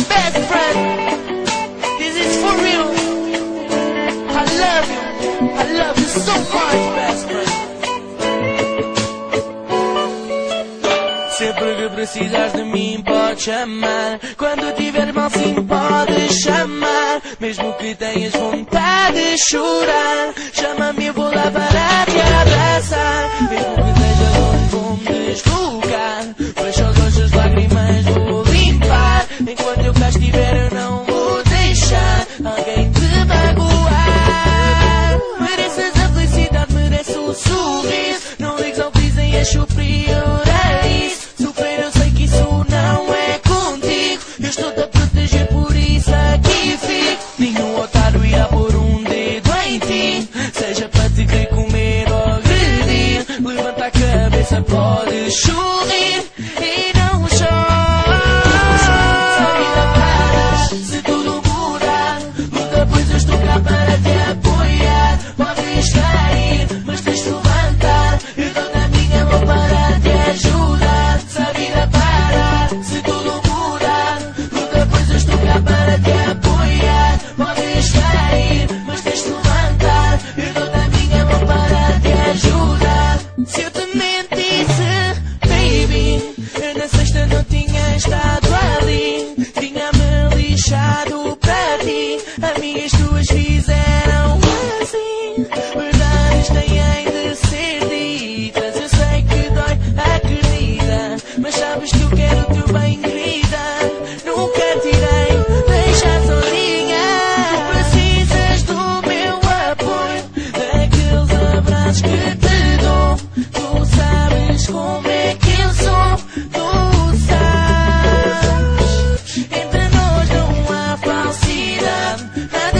Best friend, this is for real. I love you so much, best friend. Sempre que precisares de mim podes chamar. Quando tiver mal sim podes chamar. Mesmo que tenhas vontade de chorar, chama-me, eu vou lá para te abraçar. Mesmo que esteja longe vou-me deslocar. Fecha os olhos, as lágrimas vou limpar. Enquanto eu cá estiver eu não vou deixar alguém te magoar. Mereces a felicidade, mereces o sorriso. Não ligues ao que dizem, és superior a isso. Super, eu sei que isso não é contigo. Eu estou-te a proteger, por isso aqui fico. Nenhum otário irá pôr um dedo em ti, seja para te querer comer ou agredir. Levanta a cabeça, podes sorrir e não chorar. Se a vida parar, se tudo mudar, nunca pois eu estou cá para te apoiar. Podes cair, mas tens de levantar. Eu dou na minha mão para te ajudar. Se a vida parar, se tudo mudar, nunca pois eu estou cá para te apoiar. Podes cair, mas tens de levantar. Eu dou na minha mão para te ajudar. Se eu te mentisse, baby, eu na sexta não tinha estado ali. Tinha-me lixado para ti. Amigas tuas fizeram assim. Verdades têm de ser ditas. Eu sei que dói, acredita, mas sabes que eu quero o teu bem, querida. Nunca te irei deixar sozinha. Precisas do meu apoio, daqueles abraços que te dou. Tu sabes como é que eu sou, tu sabes. Entre nós não há falsidade, nada